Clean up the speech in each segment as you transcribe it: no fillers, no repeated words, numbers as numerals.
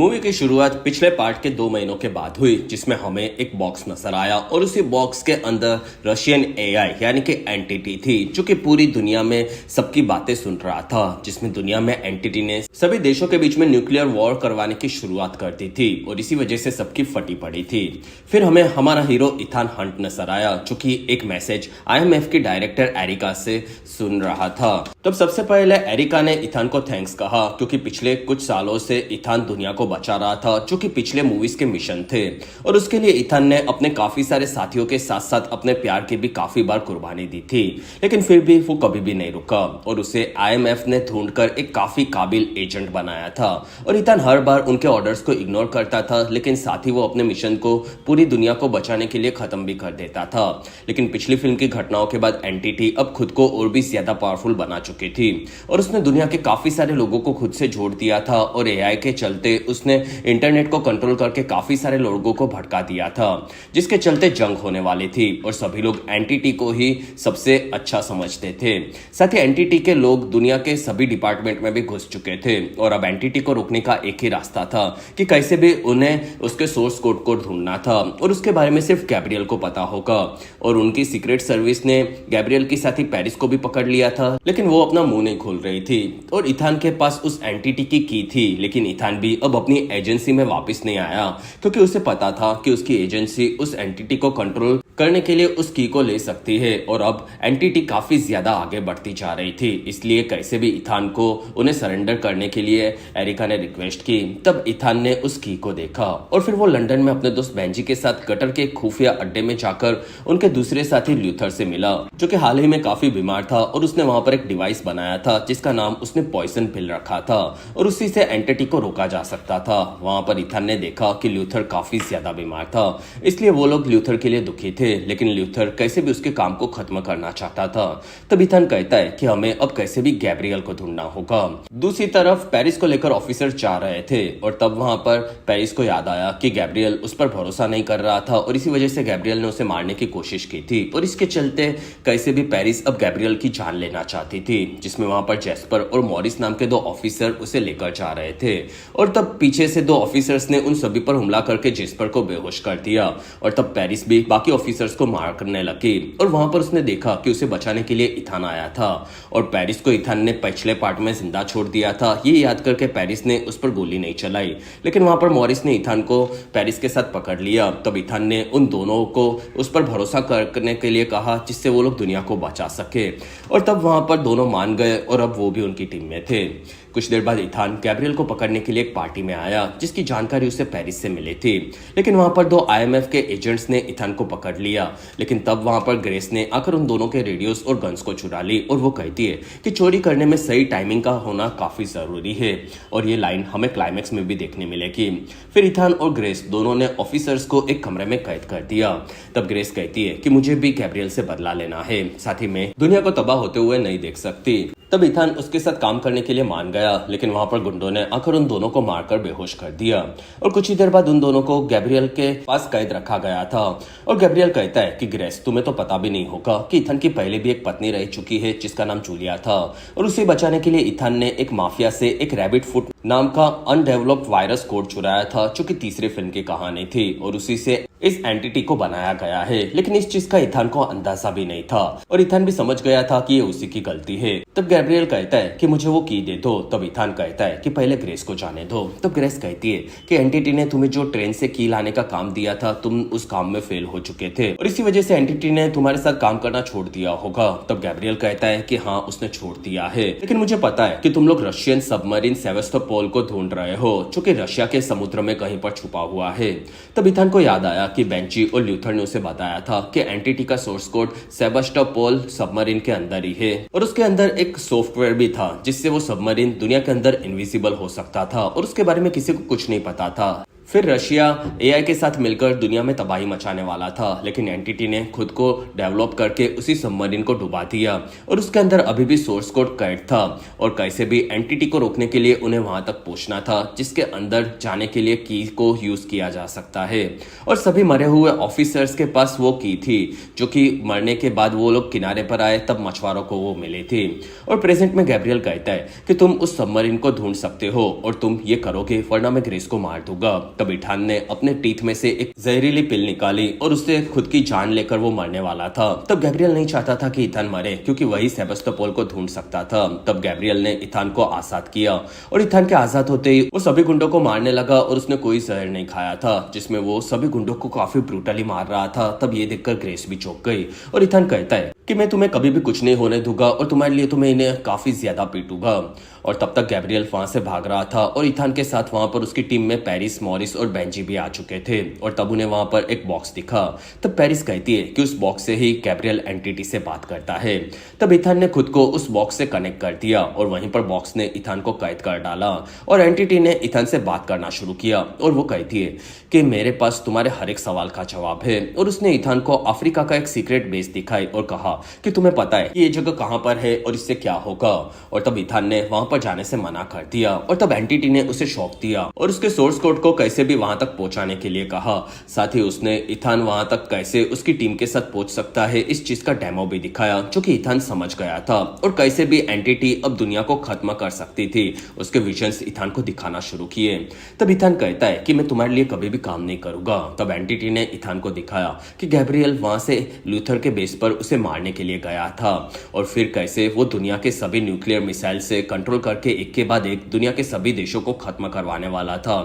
Movie की शुरुआत पिछले पार्ट के 2 महीनों के बाद हुई, जिसमें हमें एक बॉक्स नजर आया और उसी बॉक्स के अंदर रशियन एआई यानी कि एंटिटी थी, जो कि पूरी दुनिया में सबकी बातें सुन रहा था। जिसमें दुनिया में एंटिटी ने सभी देशों के बीच में न्यूक्लियर वॉर करवाने की शुरुआत कर दी थी और इसी वजह से सबकी फटी पड़ी थी। फिर हमें हमारा हीरो इथान हंट नजर आया, जो कि एक मैसेज आईएमएफ की डायरेक्टर एरिका से सुन रहा था। तब सबसे पहले एरिका ने इथान को थैंक्स कहा, क्योंकि पिछले कुछ सालों से इथान दुनिया को बचा रहा था, जो कि पिछले मूवीज के मिशन थे, और उसके लिए इथान ने अपने काफी सारे साथियों के साथ साथ अपने प्यार की भी काफी बार कुर्बानी दी थी। लेकिन फिर भी वो कभी भी नहीं रुका और उसे आईएमएफ ने ढूंढकर एक काफी काबिल एजेंट बनाया था। और इथान हर बार उनके ऑर्डर्स को इग्नोर करता था, लेकिन साथ ही वो अपने मिशन को पूरी दुनिया को बचाने के लिए खत्म भी कर देता था। लेकिन पिछली फिल्म की घटनाओं के बाद एंटिटी अब खुद को और भी ज्यादा पावरफुल बना चुकी थी और उसने दुनिया के काफी सारे लोगों को खुद से जोड़ दिया था और एआई के चलते उसने इंटरनेट को कंट्रोल करके काफी सारे लोगों को भड़का दिया था, जिसके चलते जंग होने वाली थी और सभी लोग एंटिटी को ही सबसे अच्छा समझते थे। साथ ही एंटिटी के लोग दुनिया के सभी डिपार्टमेंट में भी घुस चुके थे और अब एंटिटी को रोकने का एक ही रास्ता था कि कैसे भी उन्हें उसके सोर्स कोड को ढूंढना था और उसके बारे में सिर्फ गैब्रियल को पता होगा। और उनकी सीक्रेट सर्विस ने गैब्रियल के साथ ही पेरिस को भी पकड़ लिया था, लेकिन वो अपना मुंह नहीं खोल रही थी। और इथान के पास उस एंटिटी की थी, लेकिन इथान भी अब अपनी एजेंसी में वापस नहीं आया, क्योंकि उसे पता था कि उसकी एजेंसी उस एंटिटी को कंट्रोल करने के लिए उस की को ले सकती है। और अब एंटिटी काफी ज्यादा आगे बढ़ती जा रही थी, इसलिए कैसे भी इथान को उन्हें सरेंडर करने के लिए एरिका ने रिक्वेस्ट की। तब इथान ने उस की को देखा और फिर वो लंदन में अपने दोस्त बेंजी के साथ गटर के खुफिया अड्डे में जाकर उनके दूसरे साथी ल्यूथर से मिला, जो कि हाल ही में काफी बीमार था और उसने वहां पर एक डिवाइस बनाया था जिसका नाम उसने पॉइजन पिल रखा था और उसी से एंटिटी को रोका जा सकता था। वहां पर इथान ने देखा कि ल्यूथर काफी ज्यादा बीमार था, इसलिए वो लोग ल्यूथर के लिए दुखी थे, लेकिन ल्यूथर कैसे भी उसके काम को खत्म करना चाहता था। तब इथान कहता है कि हमें अब कैसे भी गैब्रियल को ढूंढना होगा। दूसरी तरफ पेरिस को लेकर ऑफिसर जा रहे थे और तब वहां पर पेरिस को याद आया कि गैब्रियल उस पर भरोसा नहीं कर रहा था और इसी वजह से गैब्रियल ने उसे मारने की कोशिश की थी और इसके चलते कैसे भी पेरिस अब गैब्रियल की जान लेना चाहती थी, जिसमें वहां पर जेस्पर और मॉरिस नाम के 2 ऑफिसर उसे लेकर जा रहे थे। और तब पीछे से 2 ऑफिसर्स ने उन सभी पर हमला करके जेस्पर को बेहोश कर दिया और तब पेरिस भी बाकी ऑफिसर्स को मार करने लगी और वहां पर उसने देखा कि उसे बचाने के लिए इथान आया था और पेरिस को इथान ने पिछले पार्ट में जिंदा छोड़ दिया था। ये याद करके पेरिस ने उस पर गोली नहीं चलाई, लेकिन वहां पर मॉरिस ने इथान को पेरिस के साथ पकड़ लिया। तब इथान ने उन दोनों को उस पर भरोसा करने के लिए कहा, जिससे वो लोग दुनिया को बचा सके और तब वहां पर दोनों मान गए और अब वो भी उनकी टीम में थे। कुछ देर बाद इथान गैब्रियल को पकड़ने के लिए एक पार्टी में आया, जिसकी जानकारी उसे पेरिस से मिली थी, लेकिन वहां पर 2 आईएमएफ के एजेंट्स ने इथान को पकड़ लिया। लेकिन तब वहां पर ग्रेस ने आकर उन दोनों के रेडियोस और गन्स को चुरा ली और वो कहती है कि चोरी करने में सही टाइमिंग का होना काफी जरूरी है और ये लाइन हमें क्लाइमैक्स में भी देखने मिलेगी। फिर इथान और ग्रेस दोनों ने ऑफिसर्स को एक कमरे में कैद कर दिया। तब ग्रेस कहती है कि मुझे भी गैब्रियल से बदला लेना है, साथ ही मैं दुनिया को तबाह होते हुए नहीं देख सकती। तब इथान उसके साथ काम करने के लिए मान गया, लेकिन वहां पर गुंडों ने आकर उन दोनों को मारकर बेहोश कर दिया और कुछ ही देर बाद उन दोनों को गैब्रियल के पास कैद रखा गया था। और गैब्रियल कहता है कि ग्रेस, तुम्हें तो पता भी नहीं होगा कि इथान की पहले भी एक पत्नी रह चुकी है जिसका नाम जूलिया था और उसे बचाने के लिए इथान ने एक माफिया से एक रैबिट फुट नाम का अनडेवलप्ड वायरस कोड चुराया था, जो कि तीसरे फिल्म की कहानी थी और उसी से इस एंटिटी को बनाया गया है। लेकिन इस चीज का इथान को अंदाजा भी नहीं था और इथान भी समझ गया था कि ये उसी की गलती है। तब गैब्रियल कहता है कि मुझे वो की दे दो। तब इथान कहता है कि पहले ग्रेस को जाने दो। तब ग्रेस कहती है कि एंटिटी ने तुम्हें जो ट्रेन से की लाने का काम दिया था, तुम उस काम में फेल हो चुके थे और इसी वजह से एंटिटी ने तुम्हारे साथ काम करना छोड़ दिया होगा। तब गैब्रियल कहता है कि हाँ, उसने छोड़ दिया है, लेकिन मुझे पता है कि तुम लोग रशियन सबमरीन सेवास्टोपोल को ढूंढ रहे हो, जो कि रशिया के समुद्र में कहीं पर छुपा हुआ है। तब इथान को याद आया कि बेंची और ल्यूथर ने उसे बताया था कि एंटिटी का सोर्स कोड सेवास्टोपोल सबमरीन के अंदर ही है और उसके अंदर एक सॉफ्टवेयर भी था जिससे वो सबमरीन दुनिया के अंदर इनविजिबल हो सकता था और उसके बारे में किसी को कुछ नहीं पता था। फिर रशिया एआई के साथ मिलकर दुनिया में तबाही मचाने वाला था, लेकिन एंटिटी ने खुद को डेवलप करके उसी सबमरीन को डुबा दिया और उसके अंदर अभी भी सोर्स कोड कैद था और कैसे भी एंटिटी को रोकने के लिए उन्हें वहां तक पहुंचना था जिसके अंदर जाने के लिए की को यूज किया जा सकता है। और सभी मरे हुए ऑफिसर्स के पास वो की थी जो कि मरने के बाद वो लोग किनारे पर आए तब मछुआरों को वो मिली थी। और प्रेजेंट में गैब्रियल कहता है कि तुम उस सबमरीन को ढूंढ सकते हो और तुम ये करोगे वरना मैं ग्रेस को मार दूंगा। तब इथान ने अपने टीथ में से एक जहरीली पिल निकाली और उससे खुद की जान लेकर वो मरने वाला था। तब गैब्रियल नहीं चाहता था कि इथान मरे क्योंकि वही सेबेस्तोपोल को ढूंढ सकता था। तब गैब्रियल ने इथान को आजाद किया और इथान के आजाद होते ही वो सभी गुंडों को मारने लगा और उसने कोई जहर नहीं खाया था जिसमें वो सभी गुंडों को काफी ब्रूटली मार रहा था। तब ये देखकर ग्रेस भी चौंक गई और इथान कहता है कि मैं तुम्हें कभी भी कुछ नहीं होने दूंगा और तुम्हारे लिए तुम्हें इन्हें काफी ज्यादा पीटूंगा। और तब तक गैब्रियल वहां से भाग रहा था और इथान के साथ वहां पर उसकी टीम में पेरिस, मॉरिस और बेंजी भी आ चुके थे और तब उन्हें वहां पर एक बॉक्स दिखा। तब पेरिस कहती है कि उस बॉक्स से ही गैब्रियल एंटिटी से बात करता है। तब इथान ने खुद को उस बॉक्स से कनेक्ट कर दिया और वहीं पर बॉक्स ने इथान को कैद कर डाला और एंटिटी ने इथान से बात करना शुरू किया और वो कहती है कि मेरे पास तुम्हारे हर एक सवाल का जवाब है। और उसने इथान को अफ्रीका का एक सीक्रेट बेस दिखाई और कहा कि तुम्हें पता है कि ये जगह कहां पर है और इससे क्या होगा। और तब इथान ने वहां पर जाने से मना कर दिया और तब एंटिटी ने उसे शॉक दिया और उसके सोर्स कोड को कैसे भी वहां तक पहुंचाने के लिए कहा। साथ ही उसने इथान वहां तक कैसे उसकी टीम के साथ पहुंच सकता है इस चीज का डेमो भी दिखाया जो कि इथान समझ गया था और कैसे भी एंटिटी अब दुनिया को खत्म कर सकती थी। उसके विजन्स इथान को दिखाना शुरू किए। तब इथान कहता है कि मैं तुम्हारे लिए कभी भी काम नहीं करूंगा। तब एंटिटी ने इथान को दिखाया कि गैब्रियल वहां से लूथर के बेस पर उसे मारने के लिए गया था और फिर कैसे वो दुनिया के सभी न्यूक्लियर मिसाइल से कंट्रोल करके एक के बाद एक दुनिया के सभी देशों को खत्म करवाने वाला था।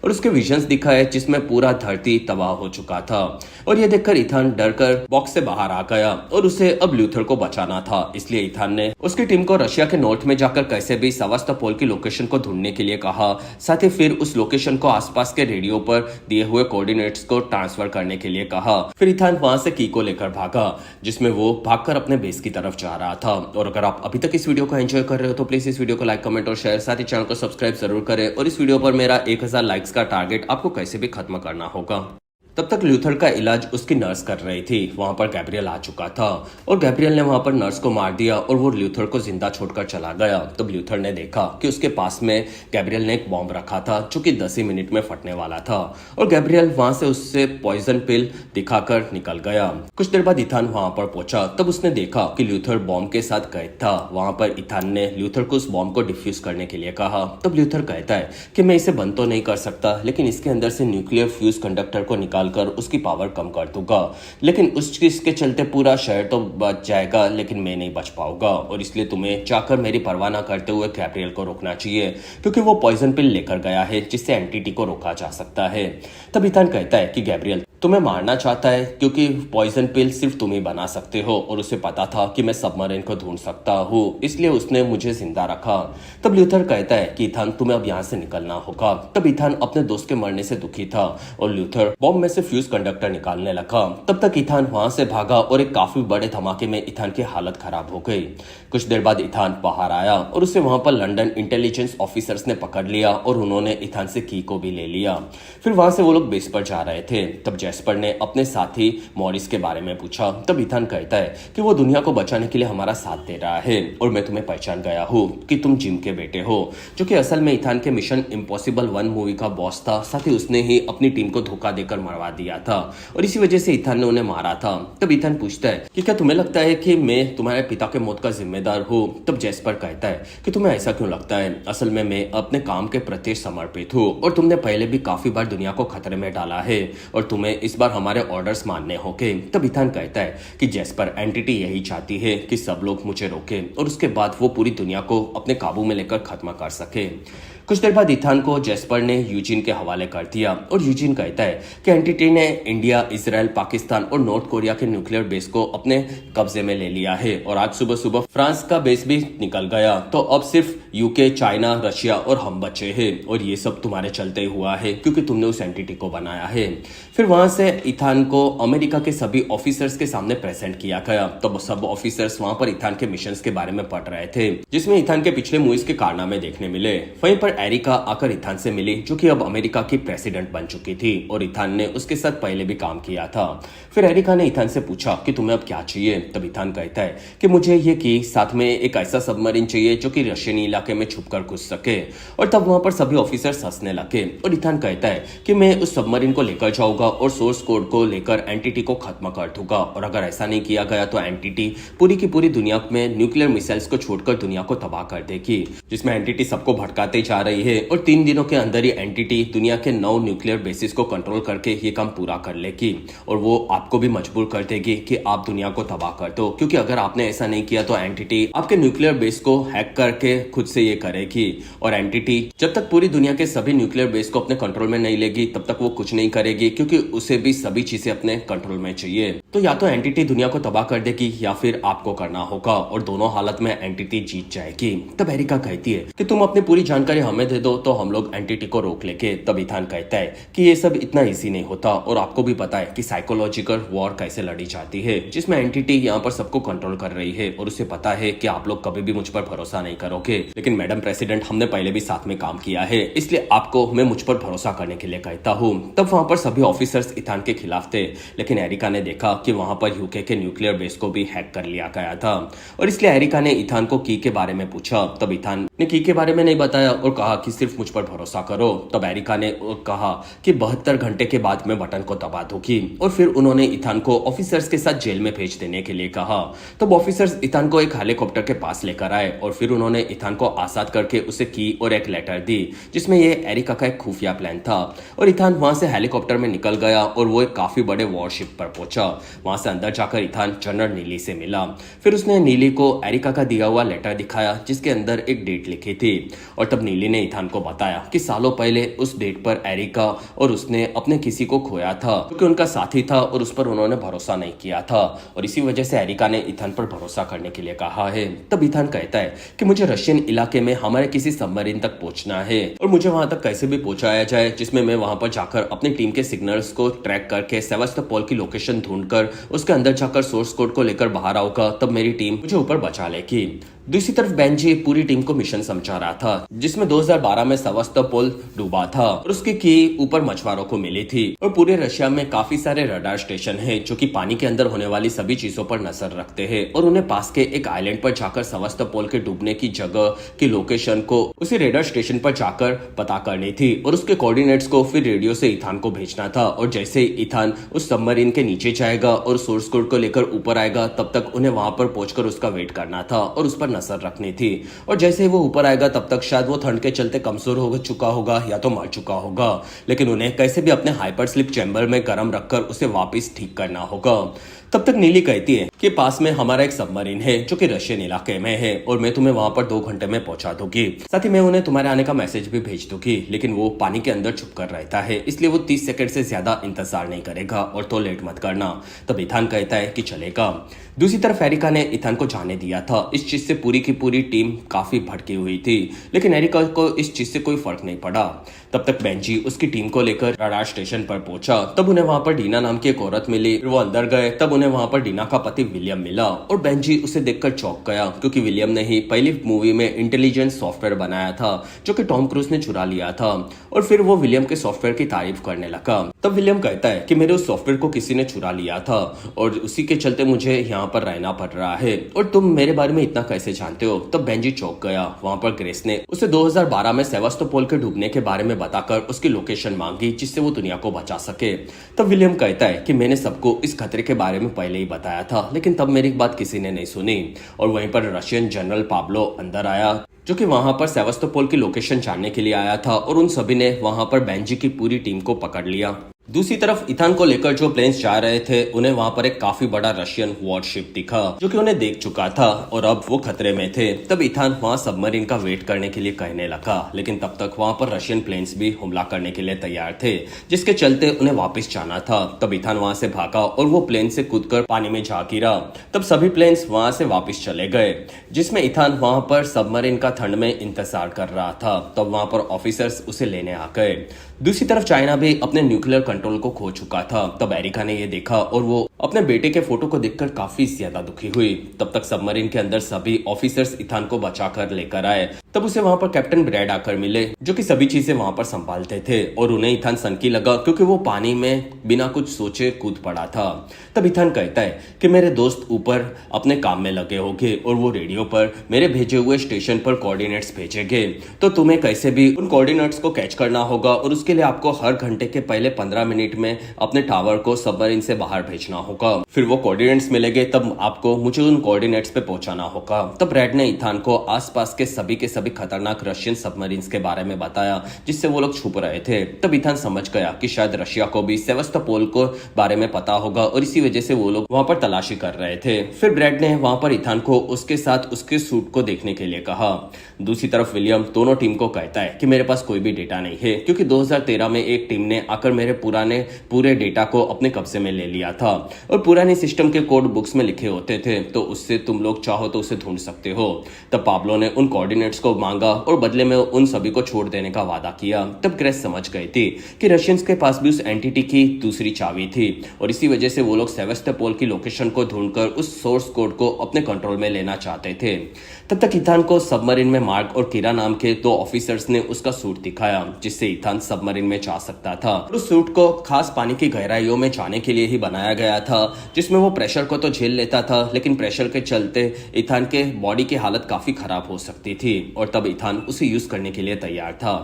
और उसके विजन्स दिखाए जिसमें पूरा धरती तबाह हो चुका था। और ये देखकर इथान डर कर बॉक्स से बाहर आ गया और उसे अब लूथर को बचाना था। इसलिए इथान ने उसकी टीम को रशिया के नॉर्थ में जाकर कैसे भी सेवास्तोपोल की लोकेशन को ढूंढने के लिए कहा। साथ ही फिर उस लोकेशन को आसपास के रेडियो पर दिए हुए कोऑर्डिनेट्स को ट्रांसफर करने के लिए कहा। फिर इथान वहां से की को लेकर भागा जिसमें वो भागकर अपने बेस की तरफ जा रहा था। और अगर आप अभी तक इस वीडियो को एंजॉय कर रहे हो तो प्लीज इस वीडियो को लाइक, कमेंट और शेयर, साथ ही चैनल को सब्सक्राइब जरूर करें। और इस वीडियो पर मेरा 1000 लाइक्स का टारगेट आपको कैसे भी खत्म करना होगा। तब तक लूथर का इलाज उसकी नर्स कर रही थी। वहां पर गैब्रियल आ चुका था और गैब्रियल ने वहां पर नर्स को मार दिया और वो लूथर को जिंदा छोड़कर चला गया। तब लूथर ने देखा कि उसके पास में गैब्रियल ने एक बॉम्ब रखा था जो कि 10 ही मिनट में फटने वाला था और गैब्रियल वहां से उससे पॉइजन पिल दिखाकर निकल गया। कुछ देर बाद इथान वहां पर पहुंचा। तब उसने देखा कि लूथर बॉम्ब के साथ कैद था। वहां पर इथान ने लूथर को उस बॉम्ब को डिफ्यूज करने के लिए कहा। तब लूथर कहता है कि मैं इसे बंद तो नहीं कर सकता लेकिन इसके अंदर से न्यूक्लियर फ्यूज कंडक्टर को निकालकर उसकी पावर कम कर दूंगा, लेकिन उस चीज के चलते पूरा शहर तो बच जाएगा लेकिन मैं नहीं बच पाऊंगा। और इसलिए तुम्हें जाकर मेरी परवाह न करते हुए गैब्रियल को रोकना चाहिए क्योंकि वो पॉइजन पिल लेकर गया है जिससे एंटिटी को रोका जा सकता है। तब इथान कहता है कि गैब्रियल तुम्हें मारना चाहता है क्योंकि पॉइजन पिल सिर्फ तुम ही बना सकते हो और उसे पता था कि मैं सबमरीन को ढूंढ सकता हूँ, इसलिए उसने मुझे जिंदा रखा। तब लूथर कहता है कि इथान तुम्हें अब यहाँ से निकलना होगा। तब इथान अपने दोस्त के मरने से दुखी था और लूथर बॉम्ब में से फ्यूज कंडक्टर निकालने लगा। तब तक इथान वहां से भागा और एक काफी बड़े धमाके में इथान की हालत खराब हो गई। कुछ देर बाद इथान बाहर आया और उसे वहां पर लंदन इंटेलिजेंस ऑफिसर्स ने पकड़ लिया और उन्होंने इथान से की को भी ले लिया। फिर वहां से वो लोग बेस पर जा रहे थे। तब जैस्पर ने अपने साथी मॉरिस के बारे में पूछा। तब इथान कहता है कि वो दुनिया को बचाने के लिए हमारा साथ दे रहा है और मैं तुम्हें पहचान गया हूँ कि तुम जिम के बेटे हो, जो कि असल में इथान के मिशन इम्पॉसिबल 1 मूवी का बॉस था। साथ ही उसने ही अपनी टीम को धोखा देकर मरवा दिया था और इसी वजह से इथान ने उन्हें मारा था। तब इथान पूछता है कि क्या तुम्हें लगता है कि मैं तुम्हारे पिता के मौत का जिम्मेदार हूँ। तब जैस्पर कहता है कि तुम्हें ऐसा क्यों लगता है, असल में मैं अपने काम के प्रति समर्पित हूँ और तुमने पहले भी काफी बार दुनिया को खतरे में डाला है और तुम्हें इस बार हमारे ऑर्डर्स मानने होंगे। तब इथान कहता है कि जैस्पर एंटिटी यही चाहती है कि सब लोग मुझे रोके और उसके बाद वो पूरी दुनिया को अपने काबू में लेकर खत्म कर सके। कुछ देर बाद इथान को जैस्पर ने यूजिन के हवाले कर दिया और यूजिन कहता है कि एंटिटी ने इंडिया, इजराइल, पाकिस्तान और नॉर्थ कोरिया के न्यूक्लियर बेस को अपने कब्जे में ले लिया है और आज सुबह सुबह फ्रांस का बेस भी निकल गया। तो अब सिर्फ यूके, चाइना, रशिया और हम बचे हैं और ये सब तुम्हारे चलते हुआ है क्योंकि तुमने उस एंटिटी को बनाया है। फिर वहां से इथान को अमेरिका के सभी ऑफिसर्स के सामने प्रेजेंट किया गया। तब सब ऑफिसर्स वहां पर इथान के मिशंस के बारे में पढ़ रहे थे जिसमें इथान के पिछले मूवीज के कारनामे देखने मिले। वहीं पर एरिका आकर इथान से मिली, जो कि अब अमेरिका की प्रेसिडेंट बन चुकी थी और इथान ने उसके साथ पहले भी काम किया था। फिर एरिका ने इथान से पूछा कि तुम्हें अब क्या चाहिए। तब इथान कहता है कि मुझे ये कि साथ में एक ऐसा सबमरीन चाहिए जो कि रशियन इलाके में छुपकर घुस सके। और तब वहां पर सभी ऑफिसर्स हंसने लगे और इथान कहता है कि मैं उस सबमरीन को लेकर जाऊंगा और सोर्स कोड को लेकर एंटिटी को खत्म कर दूंगा, और अगर ऐसा नहीं किया गया तो एंटिटी पूरी की पूरी दुनिया में न्यूक्लियर मिसाइल्स को छोड़कर दुनिया को तबाह कर देगी। जिसमें एंटिटी सबको भटकाते जा रही है और 3 दिनों के अंदर ही एंटिटी दुनिया के 9 न्यूक्लियर बेसिस को कंट्रोल करके ये काम पूरा कर लेगी और वो आपको भी मजबूर कर देगी कि आप दुनिया को तबाह कर दो, क्योंकि अगर आपने ऐसा नहीं किया तो एंटिटी आपके न्यूक्लियर बेस को हैक करके खुद से ये करेगी। और एंटिटी जब तक पूरी दुनिया के सभी न्यूक्लियर बेस को अपने कंट्रोल में नहीं लेगी तब तक वो कुछ नहीं करेगी, क्योंकि उसे भी सभी चीजें अपने कंट्रोल में चाहिए। तो या तो एंटिटी दुनिया को तबाह कर देगी या फिर आपको करना होगा, और दोनों हालत में एंटिटी जीत जाएगी। तब एरिका कहती है कि तुम अपनी पूरी जानकारी हमें दे दो तो हम लोग एंटिटी को रोक लेंगे। तब इथान कहता है कि ये सब इतना इजी नहीं होता, और आपको भी पता है कि साइकोलॉजिकल वॉर कैसे लड़ी जाती है, जिसमें एंटिटी यहाँ पर सबको कंट्रोल कर रही है और उसे पता है कि आप लोग कभी भी मुझ पर भरोसा नहीं करोगे। लेकिन मैडम प्रेसिडेंट, हमने पहले भी साथ में काम किया है, इसलिए आपको मैं मुझ पर भरोसा करने के लिए कहता हूँ। तब वहां पर सभी ऑफिसर्स इथान के खिलाफ थे, लेकिन एरिका ने देखा कि वहां पर यूके के न्यूक्लियर बेस को भी हैक कर लिया गया था, और इसलिए एरिका ने इथान को की के बारे में पूछा। तब इथान ने की के बारे में नहीं बताया और कहा कि सिर्फ मुझ पर भरोसा करो। तब एरिका ने कहा कि 72 घंटे के बाद मैं बटन को दबा दूंगी, और फिर उन्होंने इथान को ऑफिसर्स के साथ जेल में भेज देने के लिए कहा। तब ऑफिसर्स इथान को एक हेलीकॉप्टर के पास लेकर आए और फिर उन्होंने इथान को आजाद करके उसे की और एक लेटर दी, जिसमें ये एरिका का एक खुफिया प्लान था। और इथान वहां से हेलीकॉप्टर में निकल गया और वो एक काफी बड़े वॉरशिप पर पहुंचा। वहां से अंदर जाकर इथान जनरल नीली से मिला। फिर उसने नीली को एरिका का दिया हुआ लेटर दिखाया, जिसके अंदर एक डेट लिखी थी, और तब नीली ने इथान को बताया कि सालों पहले उस डेट पर एरिका और उसने अपने किसी को खोया था, क्योंकि उनका साथी था और उस पर उन्होंने भरोसा नहीं किया था, और इसी वजह से एरिका ने इथान पर भरोसा करने के लिए कहा है। तब इथान कहता है कि मुझे रशियन इलाके में हमारे किसी सबमरीन तक पहुंचना है, और मुझे वहां तक कैसे भी पहुंचाया जाए, जिसमें मैं वहां पर जाकर अपनी टीम के सिग्नल्स को ट्रैक करके सेवास्तोपोल की लोकेशन ढूंढकर उसके अंदर जाकर सोर्स कोड को लेकर बाहर आऊंगा। तब मेरी टीम मुझे ऊपर बचा लेगी। दूसरी तरफ बेंजी पूरी टीम को मिशन समझा रहा था, जिसमें 2012 में सेवास्तोपोल डूबा था और उसकी की ऊपर मछुआरों को मिली थी। और पूरे रशिया में काफी सारे रडार स्टेशन हैं जो कि पानी के अंदर होने वाली सभी चीजों पर नजर रखते हैं, और उन्हें पास के एक आइलैंड पर जाकर सेवास्तोपोल के डूबने की जगह की लोकेशन को उसी रेडार स्टेशन पर जाकर पता करनी थी, और उसके कोऑर्डिनेट्स को फिर रेडियो से इथान को भेजना था। और जैसे ही इथान उस सबमरीन के नीचे जाएगा और सोर्स कोड को लेकर ऊपर आएगा, तब तक उन्हें वहां पर पहुंचकर उसका वेट करना था और उस पर नजर रखनी थी। और जैसे ही वो ऊपर आएगा तब तक शायद वो ठंड के चलते कमजोर हो चुका होगा या तो मर चुका होगा, लेकिन उन्हें कैसे भी अपने हाइपर स्लिप चैम्बर में गर्म रखकर उसे वापस ठीक करना होगा। तब तक नीली कहती है कि पास में हमारा एक सबमरीन है जो कि रशियन इलाके में है, और मैं तुम्हें वहां पर 2 घंटे में पहुंचा दूंगी। साथ ही मैं उन्हें तुम्हारे आने का मैसेज भी भेज दूंगी, लेकिन वो पानी के अंदर छुप कर रहता है, इसलिए वो 30 सेकंड से ज्यादा इंतजार नहीं करेगा, और तो लेट मत करना। तब इथान कहता है कि चलेगा। दूसरी तरफ एरिका ने इथान को जाने दिया था। इस चीज से पूरी की पूरी टीम काफी भटकी हुई थी, लेकिन एरिका को इस चीज से कोई फर्क नहीं पड़ा। तब तक बेंजी उसकी टीम को लेकर रडार स्टेशन पर पहुंचा। तब उन्हें वहां पर डीना नाम की एक औरत मिली। फिर वो अंदर गए, तब उन्हें वहां पर डीना का पति विलियम मिला, और बेंजी उसे देखकर चौंक गया, क्योंकि विलियम ने ही पहली मूवी में इंटेलिजेंस सॉफ्टवेयर बनाया था जो कि टॉम क्रूज ने चुरा लिया था। और फिर वो विलियम के सॉफ्टवेयर की तारीफ करने लगा। तब विलियम कहता है कि मेरे उस सॉफ्टवेयर को किसी ने चुरा लिया था और उसी के चलते मुझे यहाँ पर रहना पड़ रहा है, और तुम मेरे बारे में इतना कैसे जानते हो। तब बेंजी चौंक गया। वहां पर ग्रेस ने उसे 2012 में सेवास्तोपोल के डूबने के बारे में बताकर उसकी लोकेशन मांगी, जिससे वो दुनिया को बचा सके। तब विलियम कहता है कि मैंने सबको इस खतरे के बारे में पहले ही बताया था, लेकिन तब मेरी बात किसी ने नहीं सुनी। और वहीं पर रशियन जनरल पाब्लो अंदर आया, जो कि वहां पर सेवास्तोपोल की लोकेशन जानने के लिए आया था, और उन सभी ने वहां पर बेंजी की पूरी टीम को पकड़ लिया। दूसरी तरफ इथान को लेकर जो प्लेन्स जा रहे थे, उन्हें वहां पर एक काफी बड़ा रशियन वॉरशिप दिखा जो कि उन्हें देख चुका था, और अब वो खतरे में थे। तब इथान वहां सबमरीन का वेट करने के लिए कहने लगा, लेकिन तब तक वहां पर रशियन प्लेन्स भी हमला करने के लिए तैयार थे, जिसके चलते उन्हें वापस जाना था। तब इथान वहां से भागा और वो प्लेन से कूदकर पानी में जा गिरा। तब सभी प्लेन्स वहां से वापस चले गए, जिसमें इथान वहां पर सबमरीन का ठंड में इंतजार कर रहा था। तब वहां पर ऑफिसर्स उसे लेने आ गए। दूसरी तरफ चाइना भी अपने न्यूक्लियर कंट्रोल को खो चुका था। तब एरिका ने ये देखा और वो अपने बेटे के फोटो को देखकर काफी ज्यादा दुखी हुई। तब तक सबमरीन के अंदर सभी ऑफिसर्स इथान को बचाकर लेकर आए, तब उसे वहां पर कैप्टन ब्रैड आकर मिले, जो कि सभी चीजें वहां पर संभालते थे, और उन्हें इथान सनकी लगा क्योंकि वो पानी में बिना कुछ सोचे कूद पड़ा था। तब इथान कहता है कि मेरे दोस्त ऊपर अपने काम में लगे होंगे और वो रेडियो पर मेरे भेजे हुए स्टेशन पर कोऑर्डिनेट्स भेजेंगे, तो तुम्हें कैसे भी उन कोऑर्डिनेट्स को कैच करना होगा और उसके लिए आपको हर घंटे के पहले 15 मिनट में अपने टावर को सबमरीन से बाहर भेजना होगा। फिर वो कोऑर्डिनेट्स मिलेंगे, तब आपको मुझे उन कोऑर्डिनेट्स पे पहुंचाना होगा। तब ब्रैड ने इथान को आसपास के सभी खतरनाक रशियन सबमरीन्स के बारे में बताया जिससे वो लोग छुप रहे थे। तब इथान समझ गया कि शायद रशिया को भी सेवास्तोपोल को बारे में पता होगा और इसी वजह से वो लोग वहां पर तलाशी कर रहे थे। फिर ब्रैड ने वहां पर इथान को उसके साथ उसके सूट को देखने के लिए कहा। दूसरी तरफ विलियम दोनों टीम को कहता है कि मेरे पास कोई भी डेटा नहीं है, क्योंकि 2013 में एक टीम ने आकर मेरे पूरे डेटा को अपने कब्जे में ले लिया था और पुराने सिस्टम के कोड बुक्स में लिखे होते थे, तो उससे तुम लोग चाहो तो उसे ढूंढ सकते हो। तब पाब्लो ने उन कोऑर्डिनेट्स को मांगा और बदले में उन सभी को छोड़ देने का वादा किया। तब ग्रेस समझ गई थी कि रशियंस के पास भी उस एंटिटी की दूसरी चाबी थी और इसी वजह से वो लोग सेवास्तोपोल की लोकेशन को ढूंढकर उस सोर्स कोड को अपने कंट्रोल में लेना चाहते थे। तब तक इथान को सबमरीन में मार्क और किरा नाम के 2 ऑफिसर्स ने उसका सूट दिखाया जिससे इथान सबमरीन में जा सकता था। उस सूट को खास पानी की गहराइयों में जाने के लिए ही बनाया गया था, जिसमें वो प्रेशर को तो झेल लेता था, लेकिन प्रेशर के चलते इथान के बॉडी की हालत काफी खराब हो सकती थी और तब इथान उसे यूज करने के लिए तैयार था।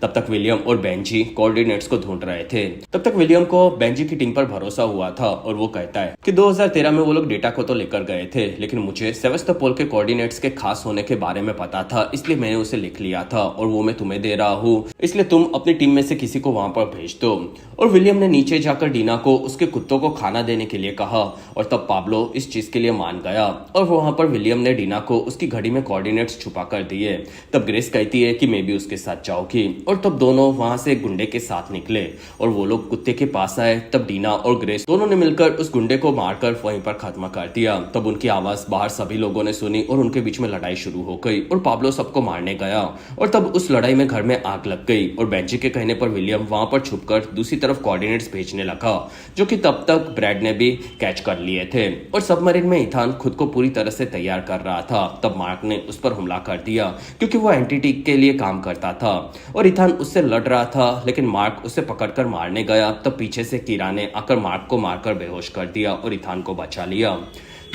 तब तक विलियम और बेंजी कोऑर्डिनेट्स को ढूंढ रहे थे। तब तक विलियम को बेंजी की टीम पर भरोसा हुआ था और वो कहता है कि 2013 में वो लोग डेटा को तो लेकर गए थे, लेकिन मुझे सेवास्तोपोल के कोऑर्डिनेट्स के खास होने के बारे में पता था, इसलिए मैंने उसे लिख लिया था और वो मैं तुम्हें दे रहा हूँ, इसलिए तुम अपनी टीम में से किसी को वहां पर भेज दो। और विलियम ने नीचे जाकर डीना को उसके कुत्तों को खाना देने के लिए कहा और तब पाब्लो इस चीज के लिए मान गया और वहां पर विलियम ने डीना को उसकी घड़ी में कोऑर्डिनेट्स छुपा कर दिए। तब ग्रेस कहती है कि मैं भी उसके साथ जाऊंगी और तब दोनों वहां से गुंडे के साथ निकले और वो लोग कुत्ते के पास आए। तब डीना और ग्रेस दोनों ने मिलकर उस गुंडे को मारकर वहीं पर खत्म कर दिया। तब उनकी आवाज बाहर सभी लोगों ने सुनी और उनके बीच में लड़ाई शुरू हो गई और पाब्लो सबको मारने गया और तब उस लड़ाई में घर में आग लग गई और बेंजी के कहने पर विलियम वहां पर छुपकर दूसरी तरफ कोऑर्डिनेट्स भेजने लगा, जो कि तब तक ब्रैड ने भी कैच कर लिए थे। और सबमरीन में इथान खुद को पूरी तरह से तैयार कर रहा था। तब मार्क ने उस पर हमला कर दिया क्योंकि वो एंटिटी के लिए काम करता था और इथान उससे लड़ रहा था, लेकिन मार्क उसे पकड़कर मारने गया। तब पीछे से कीरा ने आकर मार्क को मारकर बेहोश कर दिया और इथान को बचा लिया।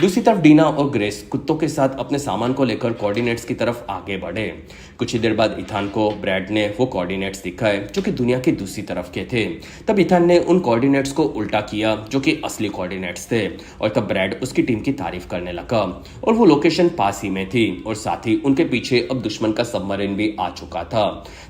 दूसरी तरफ डीना और ग्रेस कुत्तों के साथ अपने सामान को लेकर कोऑर्डिनेट्स की तरफ आगे बढ़े। कुछ ही देर बाद इथान को ब्रैड ने वो कोऑर्डिनेट्स दिखाए जो कि दुनिया की दूसरी तरफ के थे। तब इथान ने उन कोऑर्डिनेट्स को उल्टा किया जो कि असली कोऑर्डिनेट्स थे और तब ब्रैड उसकी टीम की तारीफ करने लगा और वो लोकेशन पास ही में थी और साथ ही उनके पीछे अब दुश्मन का सबमरीन भी आ चुका था।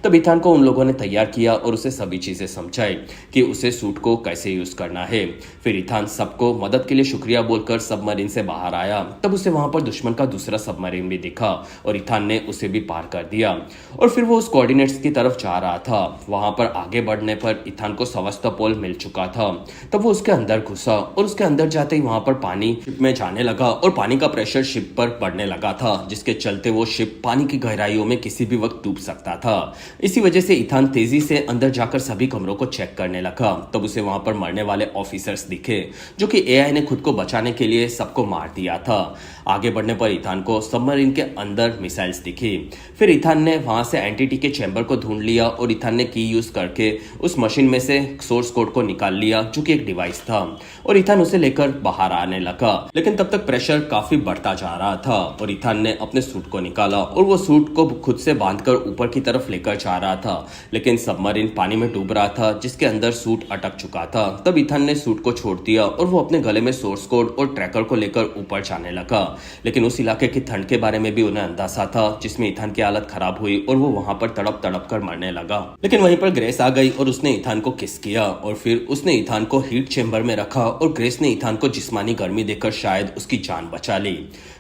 तब इथान को उन लोगों ने तैयार किया और उसे सभी चीजें समझाई कि उसे सूट को कैसे यूज करना है। फिर इथान सबको मदद के लिए शुक्रिया बोलकर सबमरीन से बाहर आया। तब उसे वहां पर दुश्मन का दूसरा सबमरीन भी दिखा और इथान ने उसे भी पार कर दिया और फिर वो उस कोऑर्डिनेट्स की तरफ जा रहा था। वहां पर आगे बढ़ने पर इथान को सेवास्तोपोल मिल चुका था। तब वो उसके अंदर घुसा और उसके अंदर जाते ही वहां पर पानी शिप में जाने लगा और पानी का प्रेशर शिप पर बढ़ने लगा था, जिसके चलते वो शिप पानी की गहराइयों में किसी भी वक्त डूब सकता था। इसी वजह से इथान तेजी से अंदर जाकर सभी कमरों को चेक करने लगा। तब उसे वहां पर मरने वाले ऑफिसर्स दिखे जो कि एआई ने खुद को बचाने के लिए सबको मार दिया था। आगे बढ़ने पर इथान को सबमरीन के अंदर मिसाइल्स दिखी। फिर इथान ने वहां से एंटिटी के चैम्बर को ढूंढ लिया और इथान ने की यूज करके उस मशीन में से सोर्स कोड को निकाल लिया जो कि एक डिवाइस था और इथान उसे लेकर बाहर आने लगा। लेकिन तब तक प्रेशर काफी बढ़ता जा रहा था और इथान ने अपने सूट को निकाला और वो सूट को खुद से बांधकर ऊपर की तरफ लेकर जा रहा था, लेकिन सबमरीन पानी में डूब रहा था जिसके अंदर सूट अटक चुका था। तब इथान ने सूट को छोड़ दिया और वो अपने गले में सोर्स कोड और ट्रैकर को लेकर ऊपर जाने लगा, लेकिन उस इलाके की ठंड के बारे में भी उन्हें अंदाजा था जिसमें इथान की हालत खराब हुई और वो वहां पर तड़प तड़प कर मरने लगा। लेकिन वहीं पर ग्रेस आ गई और उसने इथान को किस किया और फिर उसने इथान को हीट चेंबर में रखा और ग्रेस ने इथान को जिस्मानी गर्मी देकर शायद उसकी जान बचा ली।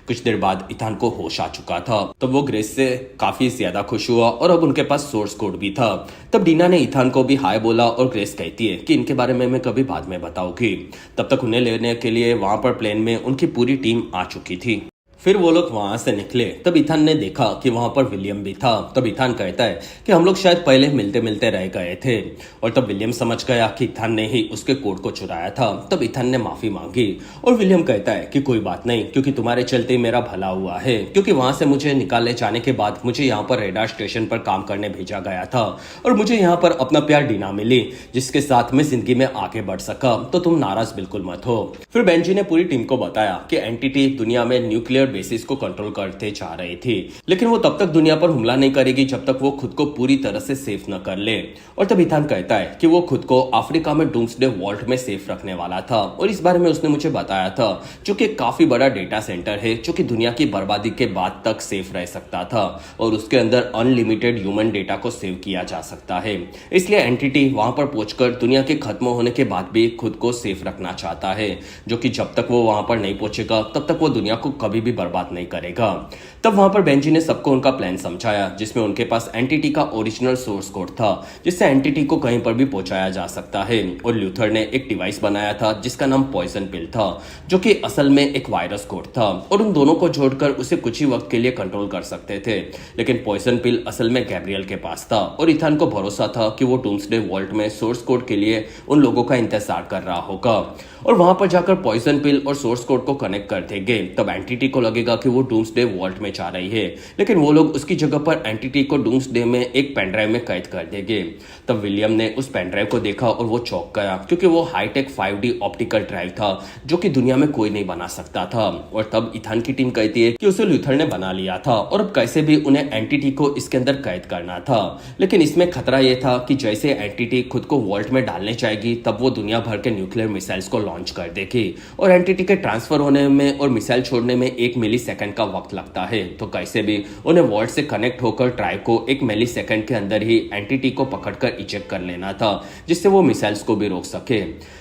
कुछ देर बाद इथान को होश आ चुका था। तब वो ग्रेस से काफी ज्यादा खुश हुआ और अब उनके पास सोर्स कोड भी था। तब डीना ने इथान को भी हाय बोला और ग्रेस कहती है कि इनके बारे में मैं कभी बाद में बताऊंगी। तब तक उन्हें लेने के लिए वहां पर प्लेन में उनकी पूरी टीम आ चुकी थी। फिर वो लोग वहां से निकले। तब इथान ने देखा कि वहां पर विलियम भी था। तब इथान कहता है कि हम लोग शायद पहले मिलते मिलते रह गए थे। और तब विलियम समझ गया कि इथान ने ही उसके कोट को चुराया था। तब इथान ने माफी मांगी और विलियम कहता है कि कोई बात नहीं, क्योंकि तुम्हारे चलते मेरा भला हुआ है, क्योंकि वहां से मुझे निकाले जाने के बाद मुझे यहाँ पर रेडार स्टेशन पर काम करने भेजा गया था और मुझे यहाँ पर अपना प्यार डीना मिली, जिसके साथ मैं जिंदगी में आगे बढ़ सका। तो तुम नाराज बिल्कुल मत हो। फिर बेंजी ने पूरी टीम को बताया कि एंटिटी दुनिया में न्यूक्लियर बेसिस को कंट्रोल करते जा रही थी, लेकिन वो तब तक दुनिया पर हमला नहीं करेगी जब तक वो खुद को पूरी तरह से सेफ न कर ले। और तब इथान कहता है कि वो खुद को अफ्रीका में डूम्सडे वॉल्ट में सेफ रखने वाला था और इस बारे में उसने मुझे बताया था, जो कि काफी बड़ा डेटा सेंटर है जो कि दुनिया की बर्बादी के बाद तक सेफ रह सकता था और उसके अंदर अनलिमिटेड ह्यूमन डेटा को सेव किया जा सकता है। इसलिए एंटिटी वहां पर पहुंचकर दुनिया के खत्म होने के बाद भी खुद को सेफ रखना चाहता है, जो कि जब तक वो वहां पर नहीं पहुंचेगा तब तक वो दुनिया को कभी भी बर्बाद नहीं करेगा। तब वहां पर बेंजी ने सबको उनका प्लान समझाया, जिसमें उनके पास एंटिटी का ओरिजिनल सोर्स कोड था जिससे एंटिटी को कहीं पर भी पहुंचाया जा सकता है। और ल्यूथर ने एक डिवाइस बनाया था जिसका नाम पॉइजन पिल था, जो कि असल में एक वायरस कोड था और उन दोनों को जोड़कर उसे कुछ ही वक्त के लिए कंट्रोल कर सकते थे। लेकिन पॉइजन पिल असल में गैब्रियल के पास था और इथान को भरोसा था कि वो डूम्सडे वॉल्ट में सोर्स कोड के लिए उन लोगों का इंतजार कर रहा होगा और वहां पर जाकर पॉइजन पिल और सोर्स कोड को कनेक्ट कर देंगे। तब एंटिटी को लगेगा कि वो डूम्सडे वॉल्ट में जा रही है, लेकिन वो लोग उसकी जगह पर एंटिटी को डूम्सडे में एक पेनड्राइव में कैद कर देंगे। तब विलियम ने उस पेनड्राइव को देखा और वो चौंक गया, क्योंकि वो हाईटेक 5D ऑप्टिकल ड्राइव था जो कि दुनिया में कोई नहीं बना सकता था। और तब इथान की टीम कहती है कि उसे ल्यूथर ने बना लिया था और अब कैसे भी उन्हें एंटिटी को इसके अंदर कैद करना था। लेकिन इसमें खतरा यह था कि जैसे एंटिटी खुद को वॉल्ट में डालने जाएगी तब वो दुनिया भर के न्यूक्लियर मिसाइल्स को लॉन्च कर देगी और एंटिटी के ट्रांसफर होने में और मिसाइल छोड़ने में 1 मिलीसेकंड का वक्त लगता है। तो कैसे भी उन्हें वॉल्ट से कनेक्ट होकर ड्राइव को 1 मिलीसेकंड के अंदर ही एंटिटी को पकड़कर इजेक्ट कर लेना था, जिससे वो मिसाइल्स को भी रोक सके।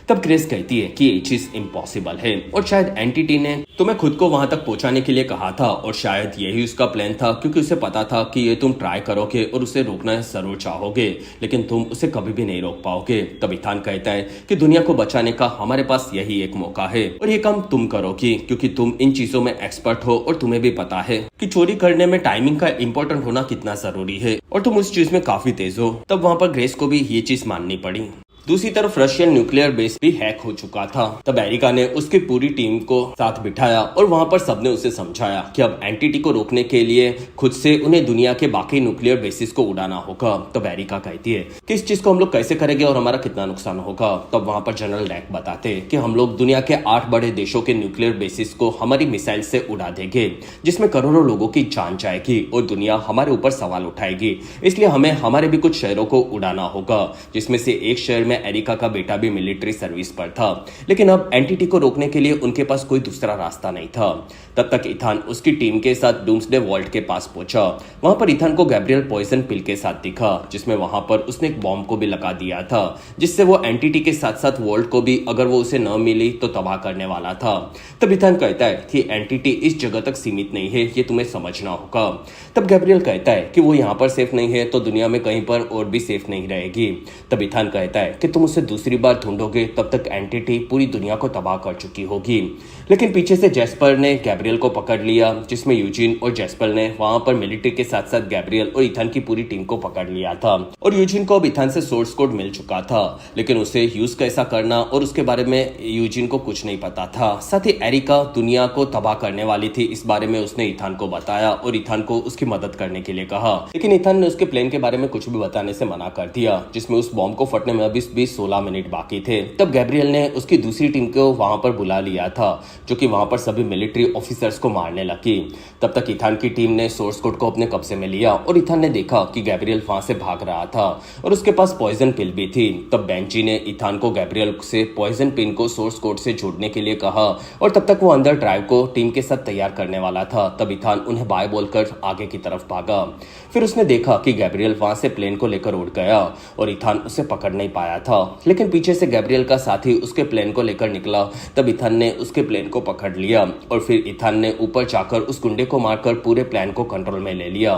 तब ग्रेस कहती है कि ये चीज इम्पॉसिबल है और शायद एंटिटी ने तुम्हें खुद को वहां तक पहुंचाने के लिए कहा था और शायद यही उसका प्लान था, क्योंकि उसे पता था कि ये तुम ट्राई करोगे और उसे रोकना जरूर चाहोगे, लेकिन तुम उसे कभी भी नहीं रोक पाओगे। तब इथान कहता है कि दुनिया को बचाने का हमारे पास यही एक मौका है और ये काम तुम करोगी, क्योंकि तुम इन चीजों में एक्सपर्ट हो और तुम्हें भी पता है कि चोरी करने में टाइमिंग का इंपॉर्टेंट होना कितना जरूरी है और तुम उस चीज में काफी तेज हो। तब वहां पर ग्रेस को भी ये चीज माननी पड़ी। दूसरी तरफ रशियन न्यूक्लियर बेस भी हैक हो चुका था। तब एरिका ने उसकी पूरी टीम को साथ बिठाया और वहां पर सबने उसे समझाया कि अब एंटिटी को रोकने के लिए खुद से उन्हें दुनिया के बाकी न्यूक्लियर बेसिस को उड़ाना होगा। तब एरिका कहती है कि इस चीज को हम लोग कैसे करेंगे और हमारा कितना नुकसान होगा। तब वहां पर जनरल रैक बताते कि हम लोग दुनिया के 8 बड़े देशों के न्यूक्लियर बेसिस को हमारी मिसाइल से उड़ा देंगे, जिसमें करोड़ों लोगों की जान जाएगी और दुनिया हमारे ऊपर सवाल उठाएगी। इसलिए हमें हमारे भी कुछ शहरों को उड़ाना होगा, जिसमें से एक शहर में एरिका का बेटा भी मिलिट्री सर्विस पर था। लेकिन अब एंटिटी को रोकने के लिए उनके पास कोई दूसरा रास्ता नहीं था। तब तक इथान उसकी टीम के साथ डूम्सडे वॉल्ट के पास पहुंचा। वहां पर इथान को गैब्रियल पॉइजन पिल के साथ दिखा, जिसमें वहां पर उसने एक बॉम्ब को भी लगा दिया था, जिससे वो एंटिटी के साथ साथ वॉल्ट को भी अगर वो उसे न मिली तो तबाह करने वाला था। तब इथान कहता है कि एंटिटी इस जगह तक सीमित नहीं है, ये तुम्हें समझना होगा। तब गैब्रियल कहता है कि वो यहाँ पर सेफ नहीं है तो दुनिया में कहीं पर और भी सेफ नहीं रहेगी। तब इथान कहता है कि तुम उसे दूसरी बार ढूंढोगे तब तक एंटिटी पूरी दुनिया को तबाह कर चुकी होगी। लेकिन पीछे से जैस्पर ने गैब्रियल को पकड़ लिया, जिसमें यूजिन और जैस्पर ने वहां पर मिलिट्री के साथ साथ गैब्रियल और इथान की पूरी टीम को पकड़ लिया था। और यूजिन को अब इथान से सोर्स कोड मिल चुका था, लेकिन उसे यूज कैसा करना और उसके बारे में यूजिन को कुछ नहीं पता था। साथ ही एरिका दुनिया को तबाह करने वाली थी, इस बारे में उसने इथान को बताया और इथान को उसकी मदद करने के लिए कहा। लेकिन इथान ने उसके प्लान के बारे में कुछ भी बताने से मना कर दिया, जिसमें उस बॉम्ब को फटने में अभी 16 मिनट बाकी थे। तब गैब्रियल ने उसकी दूसरी टीम को वहां पर बुला लिया था, जो कि वहां पर सभी मिलिट्री ऑफिसर्स को मारने लगी। तब तक इथान की टीम ने सोर्स कोड को अपने कब्जे में लिया और इथान ने देखा कि गैब्रियल वहां से भाग रहा था और उसके पास पॉइजन पिल भी थी। तब बेंजी ने इथान को गैब्रियल से पॉइजन पिन को सोर्स कोड से जोड़ने के लिए कहा और तब तक वो अंदर ड्राइव को टीम के साथ तैयार करने वाला था। तब इथान उन्हें बाय बोलकर आगे की तरफ भागा। फिर उसने देखा कि गैब्रियल वहां से प्लेन को लेकर उड़ गया और इथान उसे पकड़ नहीं पाया था। लेकिन पीछे से गैब्रियल का साथी उसके प्लेन को लेकर निकला, तब इथान ने उसके प्लेन को पकड़ लिया और फिर इथान ने ऊपर जाकर उस गुंडे को मारकर पूरे प्लान को कंट्रोल में ले लिया।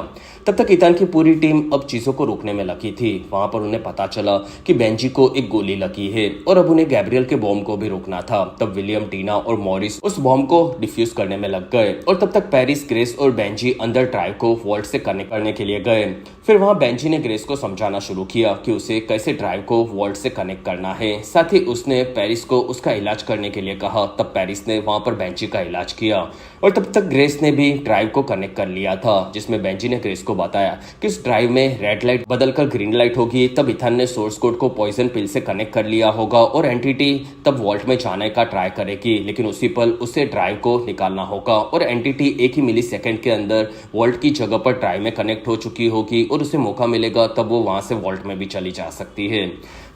तब तक इथान की पूरी टीम अब चीजों को रोकने में लगी थी। वहां पर उन्हें पता चला कि बेंजी को एक गोली लगी है और अब उन्हें गैब्रियल के बॉम्ब को भी रोकना था। तब विलियम, टीना और मॉरिस उस बॉम्ब को डिफ्यूज करने में लग गए और तब तक पेरिस, ग्रेस और बेंजी अंदर ड्राइव को वॉल्ट से कनेक्ट करने के लिए गए। फिर वहां बेंजी ने ग्रेस को समझाना शुरू किया कि उसे कैसे ड्राइव को वॉल्ट से कनेक्ट करना है। साथ ही उसने पेरिस को उसका इलाज करने के लिए कहा। तब पेरिस ने वहां पर बेंजी का इलाज किया और तब तक ग्रेस ने भी ड्राइव को कनेक्ट कर लिया था, जिसमें बेंजी ने ग्रेस को बताया कि इस ड्राइव में रेड लाइट बदलकर ग्रीन लाइट होगी। तब इथान ने सोर्स कोड को पॉइजन पिल से कनेक्ट कर लिया होगा और एंटिटी तब वॉल्ट में जाने का ट्राई करेगी, लेकिन उसी पल उसे ड्राइव को निकालना होगा और एंटिटी एक ही मिली सेकेंड के अंदर वॉल्ट की जगह पर ड्राइव में कनेक्ट हो चुकी होगी और उसे मौका मिलेगा तब वो वहां से वॉल्ट में भी चली जा सकती है।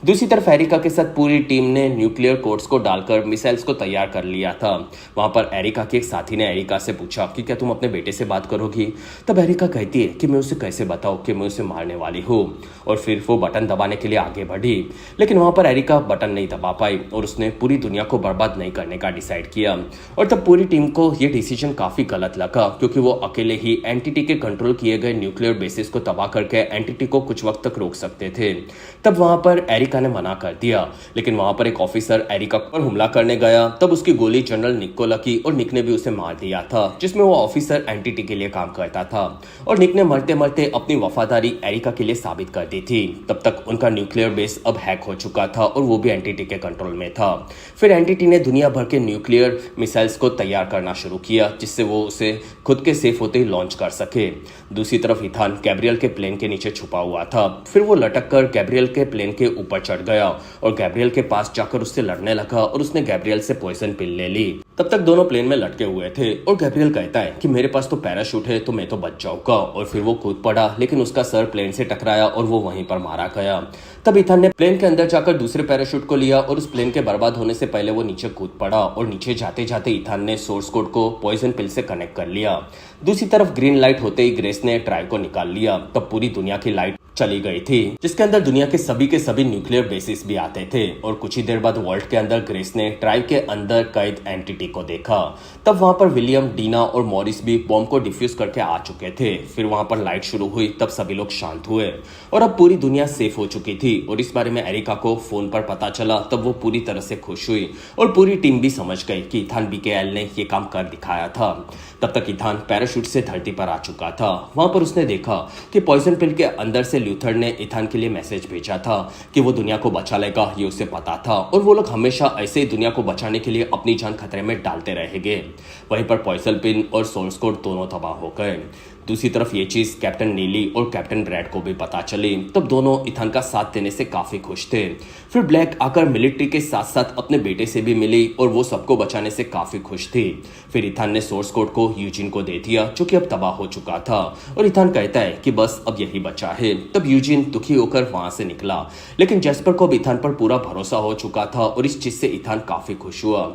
दूसरी तरफ एरिका के साथ पूरी टीम ने न्यूक्लियर कोड्स को डालकर मिसाइल्स को तैयार कर लिया था। वहां पर एरिका के एक साथी ने एरिका से पूछा कि क्या तुम अपने बेटे से बात करोगी। तब एरिका कहती है कि मैं उसे कैसे बताऊं कि मैं उसे मारने वाली हूँ, और फिर वो बटन दबाने के लिए आगे बढ़ी, लेकिन वहां पर एरिका बटन नहीं दबा पाई और उसने पूरी दुनिया को बर्बाद नहीं करने का डिसाइड किया। और तब पूरी टीम को यह डिसीजन काफी गलत लगा, क्योंकि वो अकेले ही एंटिटी के कंट्रोल किए गए न्यूक्लियर बेसिस को तबाह करके एंटिटी को कुछ वक्त तक रोक सकते थे। तब वहां पर एरिका ने मना कर दिया, लेकिन वहां पर एक ऑफिसर एरिका पर हमला करने गया। तब उसकी गोली जनरल निक को लगी और निक ने भी उसे मार दिया था, जिसमें वो ऑफिसर एंटिटी के लिए काम करता था और निक ने मरते मरते अपनी वफादारी एरिका के लिए साबित कर दी थी। तब तक उनका न्यूक्लियर बेस अब हैक हो चुका था और वो भी एंटिटी के कंट्रोल में था। फिर एंटिटी ने दुनिया भर के न्यूक्लियर मिसाइल्स को तैयार करना शुरू किया, जिससे वो उसे खुद के सेफ होते ही लॉन्च कर सके। दूसरी तरफ इथान गैब्रियल के प्लेन के नीचे छुपा हुआ था। फिर वो लटक कर गैब्रियल के प्लेन के ऊपर चढ़ गया और गैब्रियल के पास जाकर उससे लड़ने लगा और उसने गैब्रियल से पॉइजन पिल ले ली। तब तक दोनों प्लेन में लटके हुए थे और गैब्रियल कहता है कि मेरे पास तो पैराशूट है तो मैं तो बच जाऊंगा, और फिर वो कूद पड़ा, लेकिन उसका सर प्लेन से टकराया और वो वहीं पर मारा गया। तब इथान ने प्लेन के अंदर जाकर दूसरे पैराशूट को लिया और उस प्लेन के बर्बाद होने से पहले वो नीचे कूद पड़ा और नीचे जाते जाते इथान ने सोर्स कोड को पॉइजन पिल से कनेक्ट कर लिया। दूसरी तरफ ग्रीन लाइट होते ही ग्रेस ने ड्राइव को निकाल लिया। तब पूरी दुनिया की लाइट चली गई थी, जिसके अंदर दुनिया के सभी न्यूक्लियर बेसिस भी आते थे। और कुछ ही देर बाद वॉल्ट के अंदर ग्रेस ने ड्राइव के अंदर कैद एंटिटी को देखा। तब वहां पर विलियम, डीना और मॉरिस भी बॉम्ब को डिफ्यूज करके आ चुके थे। फिर वहां पर लाइट शुरू हुई, तब सभी लोग शांत हुए और अब पूरी दुनिया सेफ हो चुकी थी। और इस बारे में एरिका को फोन पर पता चला, तब वो पूरी तरह से खुश हुई और पूरी टीम भी समझ गई कि इथान बीकेएल ने ये काम कर दिखाया था। तब तक इथान पैराशूट से धरती पर आ चुका था। वहां पर उसने देखा कि पॉइजन पिल के अंदर से ल्यूथर ने इथान के लिए मैसेज भेजा था कि वो दुनिया को बचा लेगा, ये उसे पता था और वो लोग हमेशा ऐसे ही दुनिया को बचाने के लिए अपनी जान खतरे में डालते रहेंगे। वहीं पर पॉइजन पिल और सोर्स कोड दोनों तबाह हो गए। दूसरी तरफ ये चीज कैप्टन नीली और कैप्टन ब्रैड को भी पता चली, तब दोनों इथान का साथ देने से काफी खुश थे। फिर ब्लैक आकर मिलिट्री के साथ साथ अपने बेटे से भी मिली और वो सबको बचाने से काफी खुश थी। फिर इथान ने सोर्स कोड को यूजिन को दे दिया, जो कि अब तबाह हो चुका था और इथान कहता है कि बस अब यही बचा है। तब यूजिन दुखी होकर वहां से निकला, लेकिन जैस्पर को अब इथान पर पूरा भरोसा हो चुका था और इस चीज से इथान काफी खुश हुआ।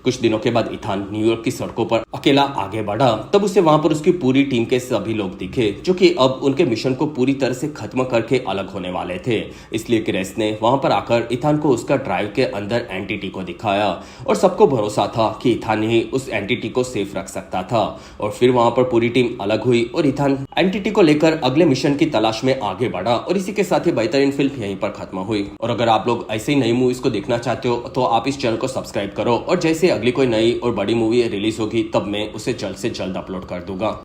कुछ दिनों के बाद इथान न्यूयॉर्क की सड़कों पर अकेला आगे बढ़ा। तब उसे वहां पर उसकी पूरी टीम के सभी लोग दिखे, जो कि अब उनके मिशन को पूरी तरह से खत्म करके अलग होने वाले थे। इसलिए ग्रेस ने वहां पर आकर इथान को उसका ड्राइव के अंदर एंटिटी को दिखाया और सबको भरोसा था कि इथान ही उस एंटिटी को सेफ रख सकता था। और फिर वहां पर पूरी टीम अलग हुई और इथान एंटिटी को लेकर अगले मिशन की तलाश में आगे बढ़ा। और इसी के साथ ही बेहतरीन फिल्म यहीं पर खत्म हुई। और अगर आप लोग ऐसे ही नई मूवीज को देखना चाहते हो तो आप इस चैनल को सब्सक्राइब करो, और जैसे अगली कोई नई और बड़ी मूवी रिलीज होगी तब मैं उसे जल्द से जल्द अपलोड कर दूंगा।